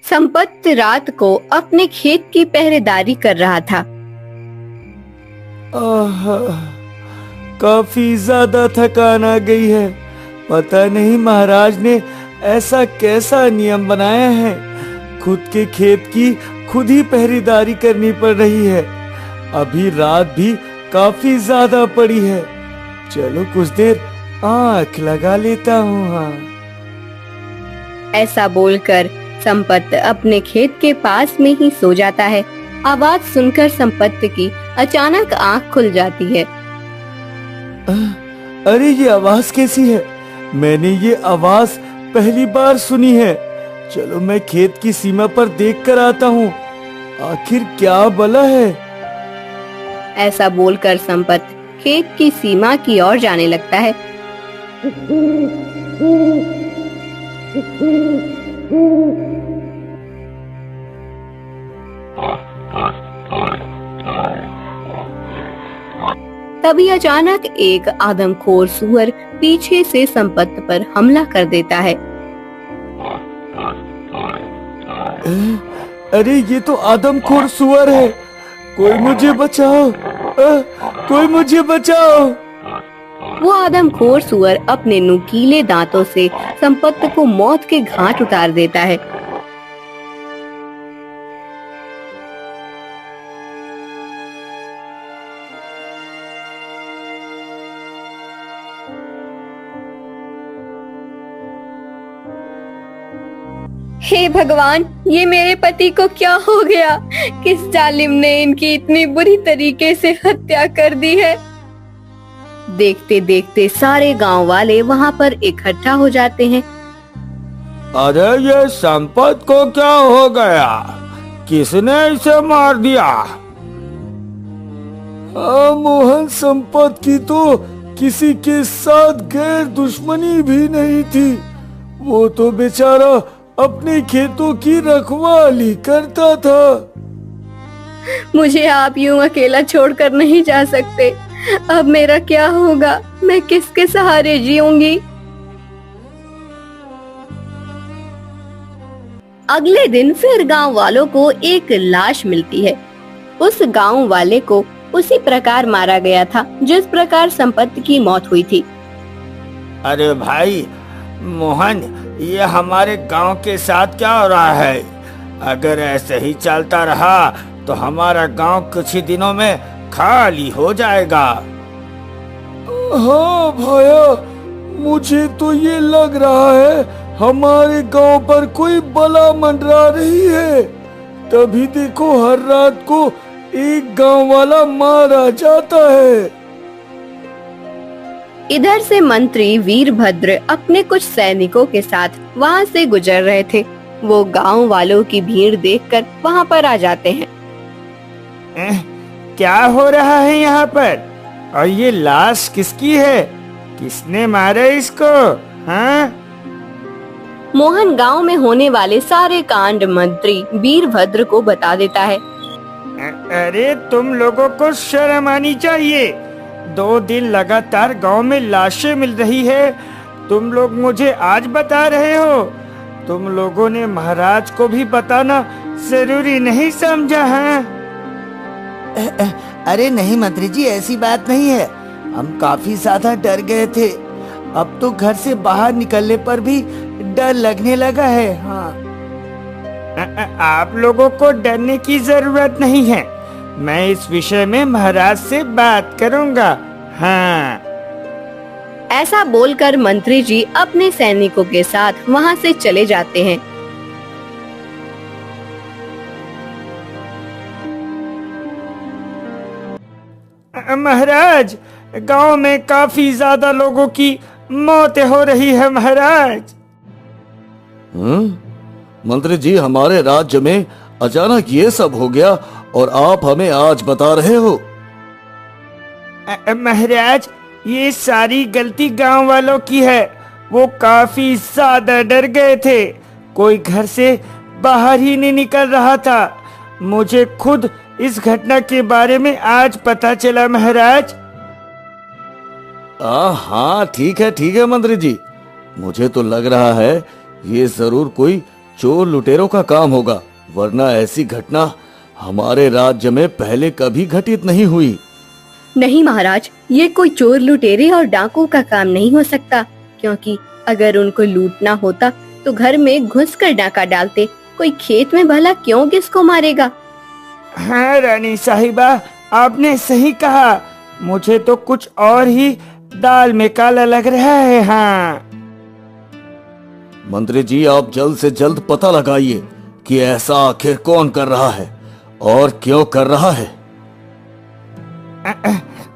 संपत रात को अपने खेत की पहरेदारी कर रहा था। काफी ज्यादा थकान आ गई है। पता नहीं महाराज ने ऐसा कैसा नियम बनाया है, खुद के खेत की खुद ही पहरेदारी करनी पड़ रही है। अभी रात भी काफी ज्यादा पड़ी है। चलो कुछ देर आंख लगा लेता हूँ। हाँ। ऐसा बोलकर संपत अपने खेत के पास में ही सो जाता है। आवाज सुनकर संपत की अचानक आंख खुल जाती है। अरे ये आवाज कैसी है? मैंने ये आवाज पहली बार सुनी है। चलो मैं खेत की सीमा पर देख कर आता हूँ, आखिर क्या भला है। ऐसा बोलकर संपत खेत की सीमा की ओर जाने लगता है। तभी अचानक एक आदमखोर सुअर पीछे से संपत पर हमला कर देता है। अरे ये तो आदमखोर सुअर है। कोई मुझे बचाओ, कोई मुझे बचाओ। वो आदमखोर सुअर अपने नुकीले दांतों से संपत को मौत के घाट उतार देता है। हे भगवान, ये मेरे पति को क्या हो गया? किस जालिम ने इनकी इतनी बुरी तरीके से हत्या कर दी है? देखते देखते सारे गांव वाले वहां पर इकट्ठा हो जाते हैं। अरे ये संपत को क्या हो गया? किसने इसे मार दिया? मोहन, संपत की तो किसी के साथ गैर दुश्मनी भी नहीं थी। वो तो बेचारा अपने खेतों की रखवाली करता था। मुझे आप यूं अकेला छोड़कर नहीं जा सकते। अब मेरा क्या होगा? मैं किसके सहारे जीऊंगी? अगले दिन फिर गांव वालों को एक लाश मिलती है। उस गांव वाले को उसी प्रकार मारा गया था जिस प्रकार संपत की मौत हुई थी। अरे भाई मोहन, ये हमारे गांव के साथ क्या हो रहा है? अगर ऐसे ही चलता रहा तो हमारा गांव कुछ ही दिनों में खाली हो जाएगा। हाँ भाया, मुझे तो ये लग रहा है हमारे गांव पर कोई बला मंडरा रही है। तभी देखो हर रात को एक गांव वाला मारा जाता है। इधर से मंत्री वीरभद्र अपने कुछ सैनिकों के साथ वहां से गुजर रहे थे। वो गांव वालों की भीड़ देखकर वहां पर आ जाते हैं। क्या हो रहा है यहाँ पर? और ये लाश किसकी है? किसने मारा इसको? हाँ? मोहन गांव में होने वाले सारे कांड मंत्री वीरभद्र को बता देता है। अरे तुम लोगों को शर्म आनी चाहिए। 2 दिन लगातार गांव में लाशें मिल रही है, तुम लोग मुझे आज बता रहे हो? तुम लोगों ने महाराज को भी बताना जरूरी नहीं समझा है? अरे नहीं मंत्री जी, ऐसी बात नहीं है। हम काफी ज्यादा डर गए थे। अब तो घर से बाहर निकलने पर भी डर लगने लगा है। हाँ। आप लोगों को डरने की जरूरत नहीं है। मैं इस विषय में महाराज से बात करूंगा। हाँ। ऐसा बोलकर मंत्री जी अपने सैनिकों के साथ वहां से चले जाते हैं। महाराज, गांव में काफी ज्यादा लोगों की मौतें हो रही है महाराज। मंत्री जी, हमारे राज्य में अचानक ये सब हो गया और आप हमें आज बता रहे हो? महाराज, ये सारी गलती गांव वालों की है। वो काफी ज्यादा डर गए थे। कोई घर से बाहर ही नहीं निकल रहा था। मुझे खुद इस घटना के बारे में आज पता चला महाराज। हाँ ठीक है मंत्री जी। मुझे तो लग रहा है ये जरूर कोई चोर लुटेरों का काम होगा, वरना ऐसी घटना हमारे राज्य में पहले कभी घटित नहीं हुई। नहीं महाराज, ये कोई चोर लुटेरे और डाकुओं का काम नहीं हो सकता, क्योंकि अगर उनको लूटना होता तो घर में घुसकर डाका डालते। कोई खेत में भला क्यों किसको मारेगा? हाँ रानी साहिबा, आपने सही कहा। मुझे तो कुछ और ही दाल में काला लग रहा है। हाँ मंत्री जी, आप जल्द से जल्द पता लगाइए कि ऐसा आखिर कौन कर रहा है और क्यों कर रहा है।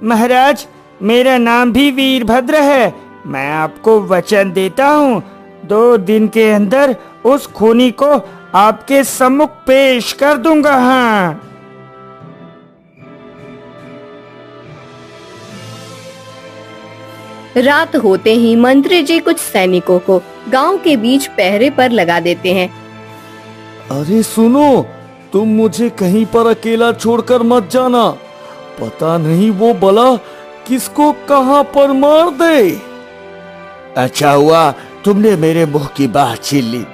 महाराज, मेरा नाम भी वीरभद्र है। मैं आपको वचन देता हूँ, 2 दिन के अंदर उस खूनी को आपके सम्मुख पेश कर दूंगा। हाँ रात होते ही मंत्री जी कुछ सैनिकों को गांव के बीच पहरे पर लगा देते हैं। अरे सुनो, तुम मुझे कहीं पर अकेला छोड़कर मत जाना। पता नहीं वो बला किसको कहां पर मार दे। अच्छा हुआ तुमने मेरे मुंह की बात छीन ली।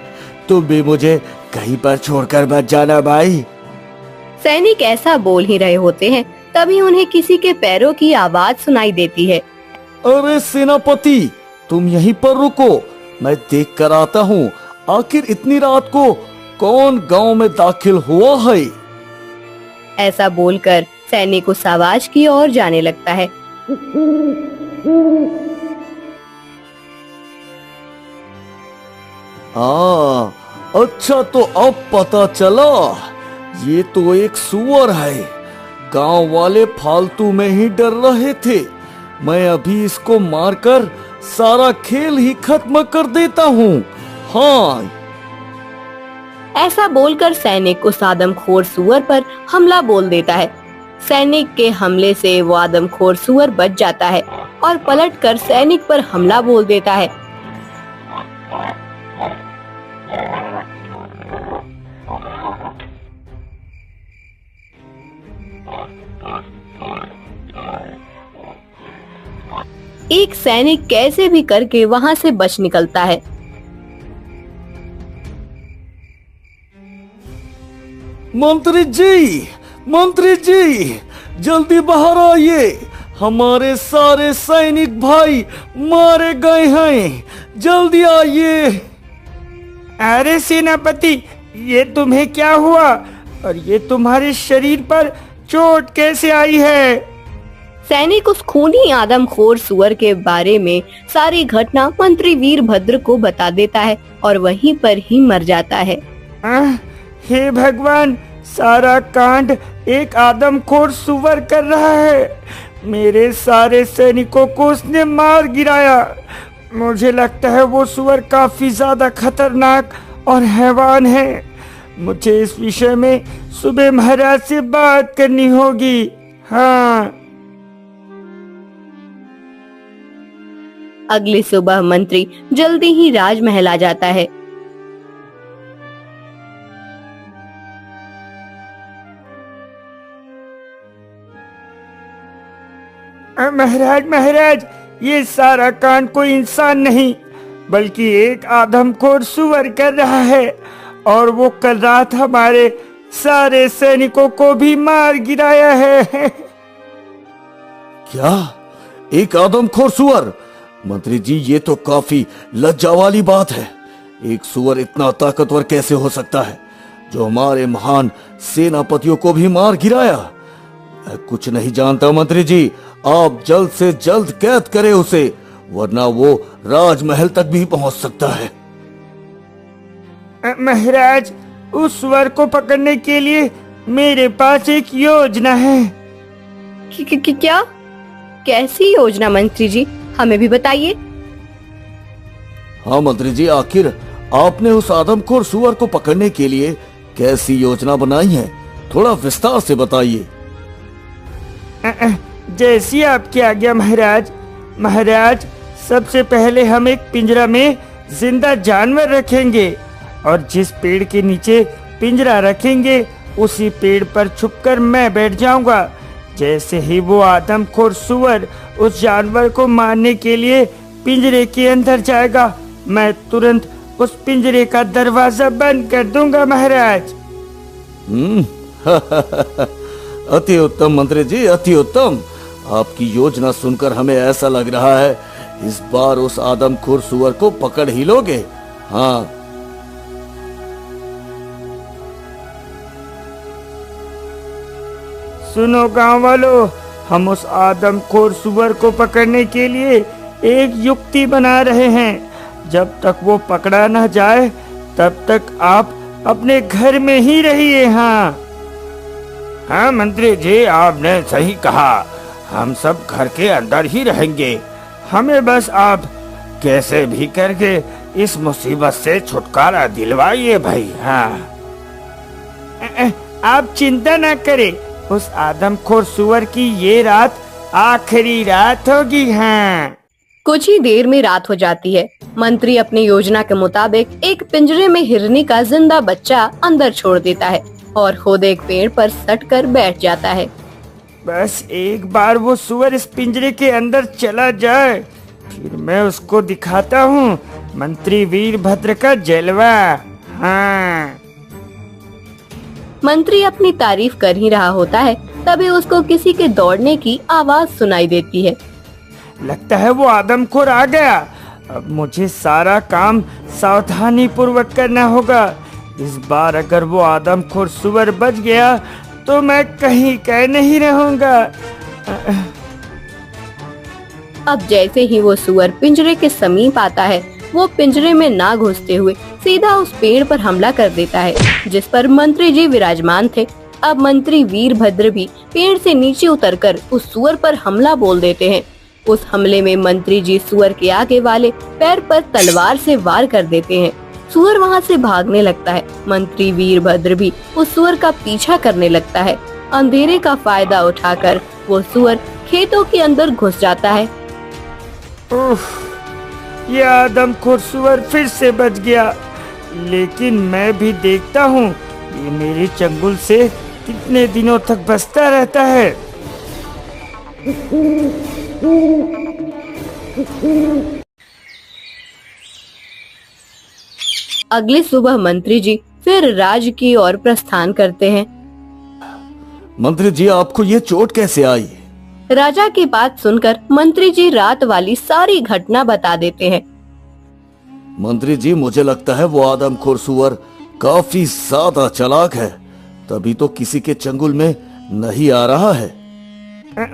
तुम भी मुझे कहीं पर छोड़कर मत जाना भाई। सैनिक ऐसा बोल ही रहे होते हैं, तभी उन्हें किसी के पैरों की आवाज सुनाई देती है। अरे सेनापति, तुम यहीं पर रुको, मैं देख कर आता हूँ आखिर इतनी रात को कौन गांव में दाखिल हुआ है। ऐसा बोलकर सैनिक उस आवाज की ओर जाने लगता है। अच्छा, तो अब पता चला, ये तो एक सुअर है। गांव वाले फालतू में ही डर रहे थे। मैं अभी इसको मारकर सारा खेल ही खत्म कर देता हूँ। हाँ। ऐसा बोलकर सैनिक उस आदमखोर सुअर पर हमला बोल देता है। सैनिक के हमले से वो आदमखोर सुअर बच जाता है और पलटकर सैनिक पर हमला बोल देता है। एक सैनिक कैसे भी करके वहां से बच निकलता है। मंत्री जी, जल्दी बाहर आइए। हमारे सारे सैनिक भाई मारे गए हैं, जल्दी आइए। अरे सेनापति, ये तुम्हें क्या हुआ और ये तुम्हारे शरीर पर चोट कैसे आई है? सैनिक उस खूनी आदमखोर सुअर के बारे में सारी घटना मंत्री वीरभद्र को बता देता है और वहीं पर ही मर जाता है। हे भगवान, सारा कांड एक आदमखोर सुअर कर रहा है। मेरे सारे सैनिकों को उसने मार गिराया। मुझे लगता है वो सुअर काफी ज्यादा खतरनाक और हैवान है। मुझे इस विषय में सुबह महाराज से बात करनी होगी। हाँ। अगली सुबह मंत्री जल्दी ही राजमहल आ जाता है। महाराज, ये सारा कांड कोई इंसान नहीं बल्कि एक आदमखोर सुअर कर रहा है, और वो कल रात हमारे सारे सैनिकों को भी मार गिराया है। क्या? एक आदमखोर सुअर? मंत्री जी, ये तो काफी लज्जा वाली बात है। एक सुअर इतना ताकतवर कैसे हो सकता है जो हमारे महान सेनापतियों को भी मार गिराया? मैं कुछ नहीं जानता मंत्री जी, आप जल्द से जल्द कैद करें उसे, वरना वो राजमहल तक भी पहुंच सकता है। महाराज, उस सुअर को पकड़ने के लिए मेरे पास एक योजना है। क्या? कैसी योजना मंत्री जी, हमें भी बताइए। हाँ मंत्री जी, आखिर आपने उस आदमखोर सुअर को पकड़ने के लिए कैसी योजना बनाई है? थोड़ा विस्तार से बताइए। जैसी आपकी आज्ञा महाराज, सबसे पहले हम एक पिंजरा में जिंदा जानवर रखेंगे और जिस पेड़ के नीचे पिंजरा रखेंगे उसी पेड़ पर छुपकर मैं बैठ जाऊंगा। जैसे ही वो आदमखोर सुअर उस जानवर को मारने के लिए पिंजरे के अंदर जाएगा, मैं तुरंत उस पिंजरे का दरवाजा बंद कर दूंगा महाराज। अति उत्तम मंत्री जी, अति उत्तम। आपकी योजना सुनकर हमें ऐसा लग रहा है इस बार उस आदमखोर सुअर को पकड़ ही लोगे। हाँ, सुनो गांव वालों, हम उस आदमखोर सुअर को पकड़ने के लिए एक युक्ति बना रहे हैं। जब तक वो पकड़ा न जाए तब तक आप अपने घर में ही रहिए। हाँ मंत्री जी, आपने सही कहा, हम सब घर के अंदर ही रहेंगे। हमें बस आप कैसे भी करके इस मुसीबत से छुटकारा दिलवाइए भाई। हाँ, आप चिंता ना करें, उस आदमखोर सुअर की ये रात आखिरी रात होगी। हाँ, कुछ ही देर में रात हो जाती है। मंत्री अपनी योजना के मुताबिक एक पिंजरे में हिरनी का जिंदा बच्चा अंदर छोड़ देता है और खुद एक पेड़ पर सट कर बैठ जाता है। बस एक बार वो सुअर इस पिंजरे के अंदर चला जाए, फिर मैं उसको दिखाता हूँ मंत्री वीरभद्र का जलवा। हाँ। मंत्री अपनी तारीफ कर ही रहा होता है, तभी उसको किसी के दौड़ने की आवाज सुनाई देती है। लगता है वो आदमखोर आ गया। अब मुझे सारा काम सावधानी पूर्वक करना होगा। इस बार अगर वो आदमखोर सुअर बच गया तो मैं कहीं कह नहीं रहूंगा। अब जैसे ही वो सुअर पिंजरे के समीप आता है, वो पिंजरे में ना घुसते हुए सीधा उस पेड़ पर हमला कर देता है जिस पर मंत्री जी विराजमान थे। अब मंत्री वीरभद्र भी पेड़ से नीचे उतरकर उस सुअर पर हमला बोल देते हैं। उस हमले में मंत्री जी सुअर के आगे वाले पैर पर तलवार से वार कर देते हैं। सुअर वहाँ से भागने लगता है। मंत्री वीरभद्र भी उस सुअर का पीछा करने लगता है। अंधेरे का फायदा उठाकर वो सुअर खेतों के अंदर घुस जाता है। ये आदमखोर सुअर फिर से बच गया, लेकिन मैं भी देखता हूँ ये मेरे चंगुल से कितने दिनों तक बचता रहता है। अगली सुबह मंत्री जी फिर राज्य की ओर प्रस्थान करते हैं। मंत्री जी, आपको ये चोट कैसे आई? राजा की बात सुनकर मंत्री जी रात वाली सारी घटना बता देते हैं। मंत्री जी, मुझे लगता है वो आदमखोर सुअर काफी ज्यादा चालाक है, तभी तो किसी के चंगुल में नहीं आ रहा है।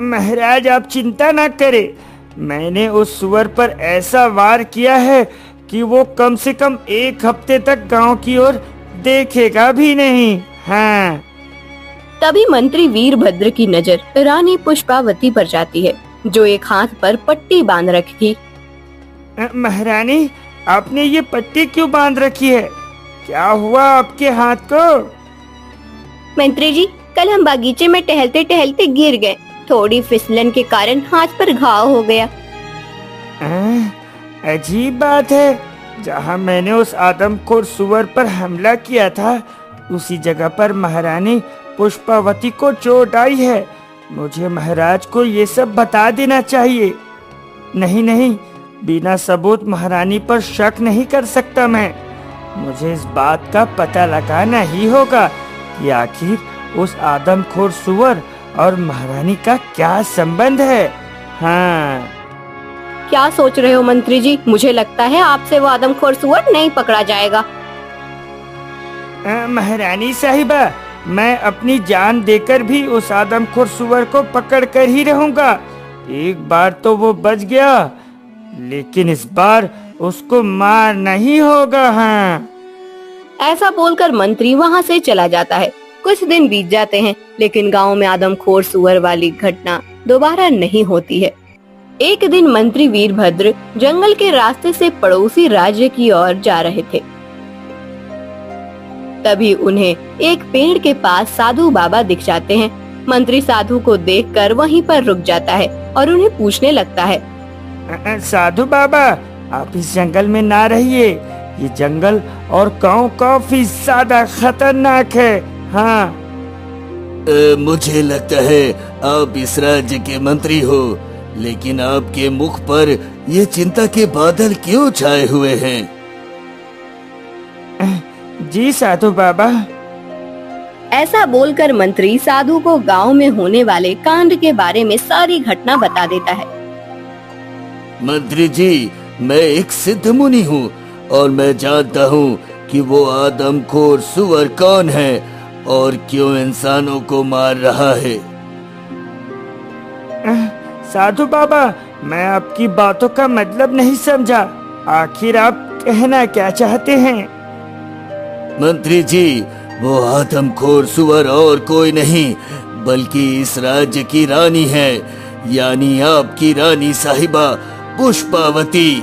महाराज, आप चिंता ना करें, मैंने उस सुअर पर ऐसा वार किया है कि वो कम से कम 1 हफ्ते तक गांव की ओर देखेगा भी नहीं। हाँ। तभी मंत्री वीरभद्र की नजर रानी पुष्पावती पर जाती है, जो एक हाथ पर पट्टी बांध रखी थी। महारानी, आपने ये पट्टी क्यों बांध रखी है? क्या हुआ आपके हाथ को? मंत्री जी, कल हम बागीचे में टहलते टहलते गिर गए, थोड़ी फिसलन के कारण हाथ पर घाव हो गया। अजीब बात है, जहाँ मैंने उस आदमखोर सुअर पर हमला किया था उसी जगह पर महारानी पुष्पावती को चोट आई है। मुझे महाराज को ये सब बता देना चाहिए। नहीं नहीं, बिना सबूत महारानी पर शक नहीं कर सकता मैं। मुझे इस बात का पता लगाना ही होगा कि आखिर उस आदमखोर सुअर और महारानी का क्या संबंध है। हाँ। क्या सोच रहे हो मंत्री जी? मुझे लगता है आपसे वो आदमखोर सुअर नहीं पकड़ा जाएगा। महारानी साहिबा, मैं अपनी जान देकर भी उस आदमखोर सुअर को पकड़ कर ही रहूंगा। एक बार तो वो बच गया, लेकिन इस बार उसको मार नहीं होगा। हाँ। ऐसा बोलकर मंत्री वहाँ से चला जाता है। कुछ दिन बीत जाते हैं, लेकिन गांव में आदमखोर सुअर वाली घटना दोबारा नहीं होती है। एक दिन मंत्री वीरभद्र जंगल के रास्ते से पड़ोसी राज्य की ओर जा रहे थे। तभी उन्हें एक पेड़ के पास साधु बाबा दिख जाते हैं। मंत्री साधु को देखकर वहीं पर रुक जाता है और उन्हें पूछने लगता है, साधु बाबा, आप इस जंगल में ना रहिए, ये जंगल और गांव काफी ज्यादा खतरनाक है। हाँ। मुझे लगता है आप इस राज्य के मंत्री हो, लेकिन आपके मुख पर ये चिंता के बादल क्यों छाए हुए हैं? जी साधु बाबा। ऐसा बोलकर मंत्री साधु को गांव में होने वाले कांड के बारे में सारी घटना बता देता है। मंत्री जी, मैं एक सिद्ध मुनि हूँ और मैं जानता हूँ कि वो आदमखोर सुअर कौन है और क्यों इंसानों को मार रहा है। साधु बाबा, मैं आपकी बातों का मतलब नहीं समझा। आखिर आप कहना क्या चाहते हैं? मंत्री जी, वो आदमखोर सुअर और कोई नहीं बल्कि इस राज्य की रानी है, यानी आपकी रानी साहिबा पुष्पावती,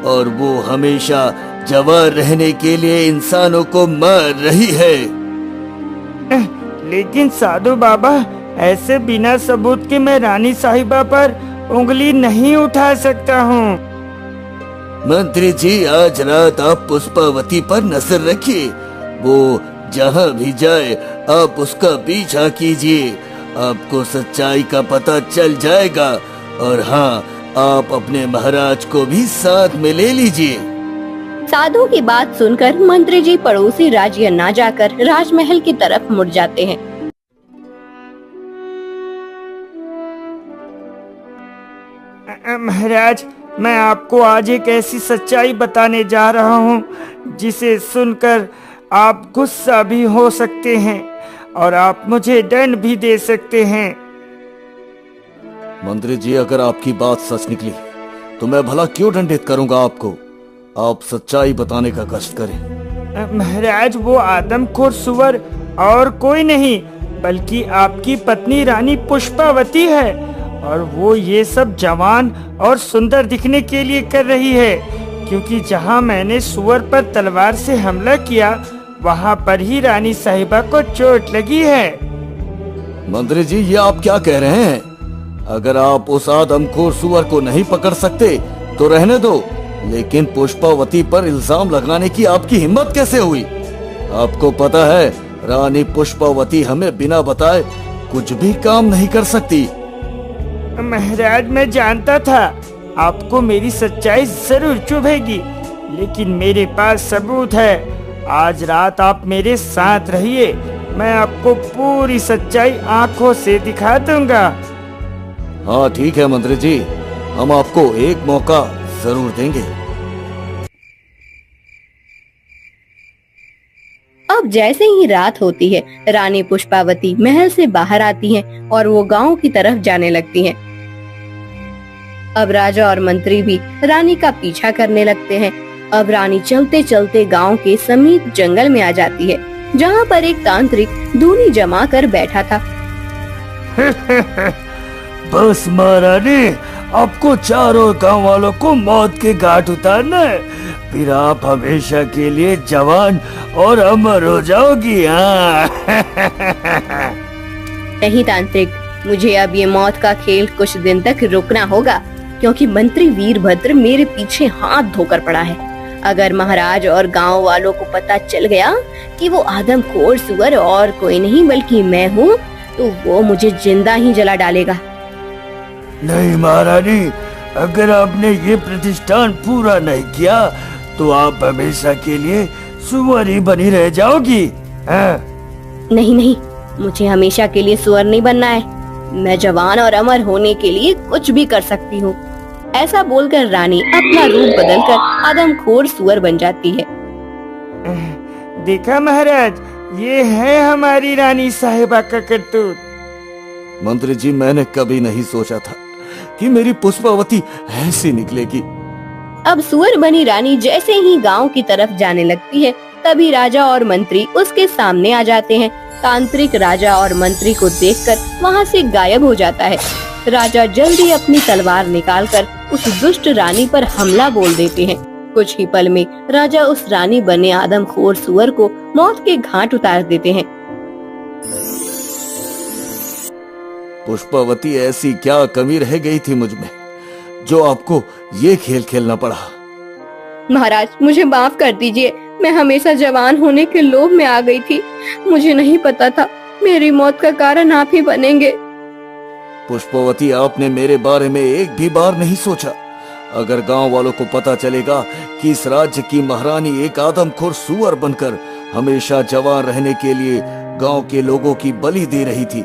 और वो हमेशा जवान रहने के लिए इंसानों को मार रही है। लेकिन साधु बाबा, ऐसे बिना सबूत के मैं रानी साहिबा पर उंगली नहीं उठा सकता हूँ। मंत्री जी, आज रात आप पुष्पावती पर नजर रखिए। वो जहाँ भी जाए आप उसका पीछा कीजिए, आपको सच्चाई का पता चल जाएगा। और हाँ, आप अपने महाराज को भी साथ में ले लीजिए। साधु की बात सुनकर मंत्री जी पड़ोसी राज्य न जाकर राजमहल की तरफ मुड़ जाते हैं। महाराज, मैं आपको आज एक ऐसी सच्चाई बताने जा रहा हूँ जिसे सुनकर आप गुस्सा भी हो सकते हैं और आप मुझे दंड भी दे सकते हैं। मंत्री जी, अगर आपकी बात सच निकली तो मैं भला क्यों दंडित करूंगा आपको। आप सच्चाई बताने का कष्ट करें। महाराज, वो आदमखोर सुअर और कोई नहीं बल्कि आपकी पत्नी रानी पुष्पावती है, और वो ये सब जवान और सुंदर दिखने के लिए कर रही है, क्योंकि जहाँ मैंने सुअर पर तलवार से हमला किया वहाँ पर ही रानी साहिबा को चोट लगी है। मंत्री जी, ये आप क्या कह रहे हैं? अगर आप उस आदमखोर सुअर को नहीं पकड़ सकते तो रहने दो, लेकिन पुष्पावती पर इल्जाम लगाने की आपकी हिम्मत कैसे हुई? आपको पता है रानी पुष्पावती हमें बिना बताए कुछ भी काम नहीं कर सकती। महाराज, मैं जानता था आपको मेरी सच्चाई जरूर चुभेगी, लेकिन मेरे पास सबूत है। आज रात आप मेरे साथ रहिए, मैं आपको पूरी सच्चाई आंखों से दिखा दूंगा। हाँ ठीक है मंत्री जी, हम आपको एक मौका जरूर देंगे। अब जैसे ही रात होती है, रानी पुष्पावती महल से बाहर आती हैं और वो गांव की तरफ जाने लगती हैं। अब राजा और मंत्री भी रानी का पीछा करने लगते हैं। अब रानी चलते चलते गांव के समीप जंगल में आ जाती है, जहां पर एक तांत्रिक धूनी जमा कर बैठा था। बस महारानी, आपको चारों गांव वालों को मौत के घाट उतारना है, फिर आप हमेशा के लिए जवान और अमर हो जाओगी। हाँ। नहीं तांत्रिक, मुझे अब ये मौत का खेल कुछ दिन तक रुकना होगा, क्योंकि मंत्री वीरभद्र मेरे पीछे हाथ धोकर पड़ा है। अगर महाराज और गांव वालों को पता चल गया कि वो आदमखोर सुअर और कोई नहीं बल्कि मैं हूँ, तो वो मुझे जिंदा ही जला डालेगा। नहीं महारानी, अगर आपने ये प्रतिष्ठान पूरा नहीं किया तो आप हमेशा के लिए सुअर ही बनी रह जाओगी। नहीं नहीं, मुझे हमेशा के लिए सुअर नहीं बनना है। मैं जवान और अमर होने के लिए कुछ भी कर सकती हूँ। ऐसा बोलकर रानी अपना रूप बदलकर आदमखोर सुअर बन जाती है। देखा महाराज, ये है हमारी रानी साहिबा का करतूत। मंत्री जी, मैंने कभी नहीं सोचा था कि मेरी पुष्पावती ऐसी निकलेगी। अब सुअर बनी रानी जैसे ही गांव की तरफ जाने लगती है, तभी राजा और मंत्री उसके सामने आ जाते हैं। तांत्रिक राजा और मंत्री को देखकर वहां से गायब हो जाता है। राजा जल्दी अपनी तलवार निकालकर उस दुष्ट रानी पर हमला बोल देते हैं। कुछ ही पल में राजा उस रानी बने आदमखोर सुअर को मौत के घाट उतार देते हैं। पुष्पावती, ऐसी क्या कमी रह गई थी मुझ में जो आपको ये खेल खेलना पड़ा? महाराज, मुझे माफ कर दीजिए। मैं हमेशा जवान होने के लोभ में आ गई थी। मुझे नहीं पता था मेरी मौत का कारण आप ही बनेंगे। पुष्पवती, आपने मेरे बारे में एक भी बार नहीं सोचा। अगर गांव वालों को पता चलेगा कि इस राज्य की महारानी एक आदमखोर सूअर बनकर हमेशा जवान रहने के लिए गांव के लोगों की बलि दे रही थी,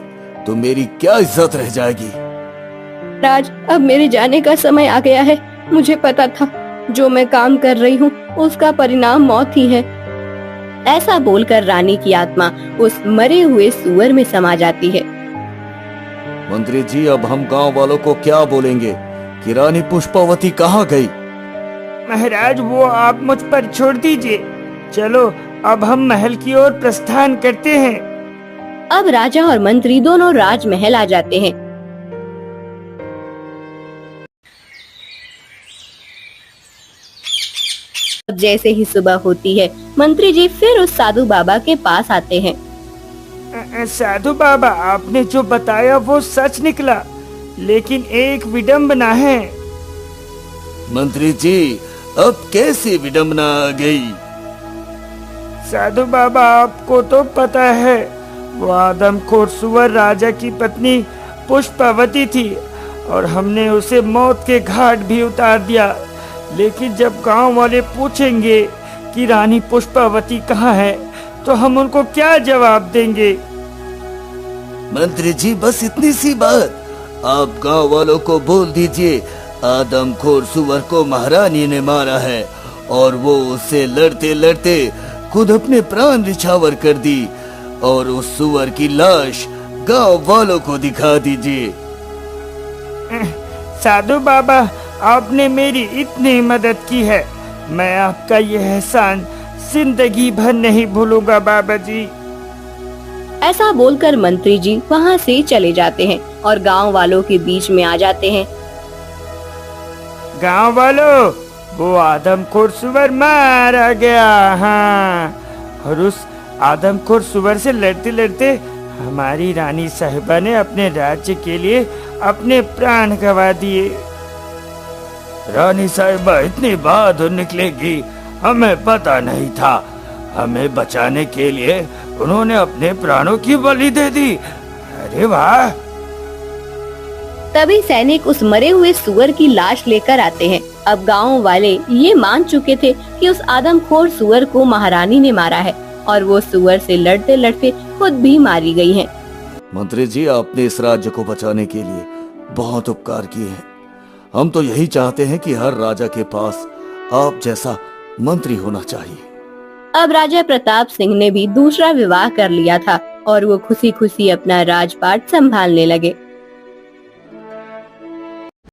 तो मेरी क्या इज्जत रह जाएगी। राज, अब मेरे जाने का समय आ गया है। मुझे पता था जो मैं काम कर रही हूँ उसका परिणाम मौत ही है। ऐसा बोलकर रानी की आत्मा उस मरे हुए सूअर में समा जाती है। मंत्री जी, अब हम गांव वालों को क्या बोलेंगे कि रानी पुष्पावती कहाँ गई? महाराज, वो आप मुझ पर छोड़ दीजिए। चलो अब हम महल की ओर प्रस्थान करते हैं। अब राजा और मंत्री दोनों राजमहल आ जाते हैं। जैसे ही सुबह होती है, मंत्री जी फिर उस साधु बाबा के पास आते हैं। साधु बाबा, आपने जो बताया वो सच निकला, लेकिन एक विडंबना है। मंत्री जी, अब कैसी विडंबना आ गई? साधु बाबा, आपको तो पता है वो आदमखोर सूअर राजा की पत्नी पुष्पावती थी और हमने उसे मौत के घाट भी उतार दिया। लेकिन जब गांव वाले पूछेंगे कि रानी पुष्पावती कहाँ है, तो हम उनको क्या जवाब देंगे? मंत्री जी, बस इतनी सी बात। आप गांव वालों को बोल दीजिए आदमखोर सूअर को महारानी ने मारा है और वो उससे लड़ते लड़ते खुद अपने प्राण निछावर कर दी, और उस सूअर की लाश गांव वालों को दिखा दीजिए। साधु बाबा, आपने मेरी इतनी मदद की है, मैं आपका यह एहसान जिंदगी भर नहीं भूलूंगा बाबा जी। ऐसा बोलकर मंत्री जी वहाँ से चले जाते हैं और गांव वालों के बीच में आ जाते हैं। गांव वालों, वो आदमखोर सूअर मारा गया। हाँ, और उस आदमखोर सूअर से लड़ते लड़ते हमारी रानी साहिबा ने अपने राज्य के लिए अपने प्राण गंवा दिए। रानी साहिबा इतनी बहादुर निकलेगी, हमें पता नहीं था। हमें बचाने के लिए उन्होंने अपने प्राणों की बलि दे दी। अरे वाह! तभी सैनिक उस मरे हुए सूअर की लाश लेकर आते हैं। अब गांव वाले ये मान चुके थे कि उस आदमखोर सूअर को महारानी ने मारा है और वो सूअर से लड़ते लड़ते खुद भी मारी गई है। मंत्री जी, आपने इस राज्य को बचाने के लिए बहुत उपकार किए हैं। हम तो यही चाहते हैं कि हर राजा के पास आप जैसा मंत्री होना चाहिए। अब राजा प्रताप सिंह ने भी दूसरा विवाह कर लिया था और वो खुशी खुशी अपना राजपाट संभालने लगे।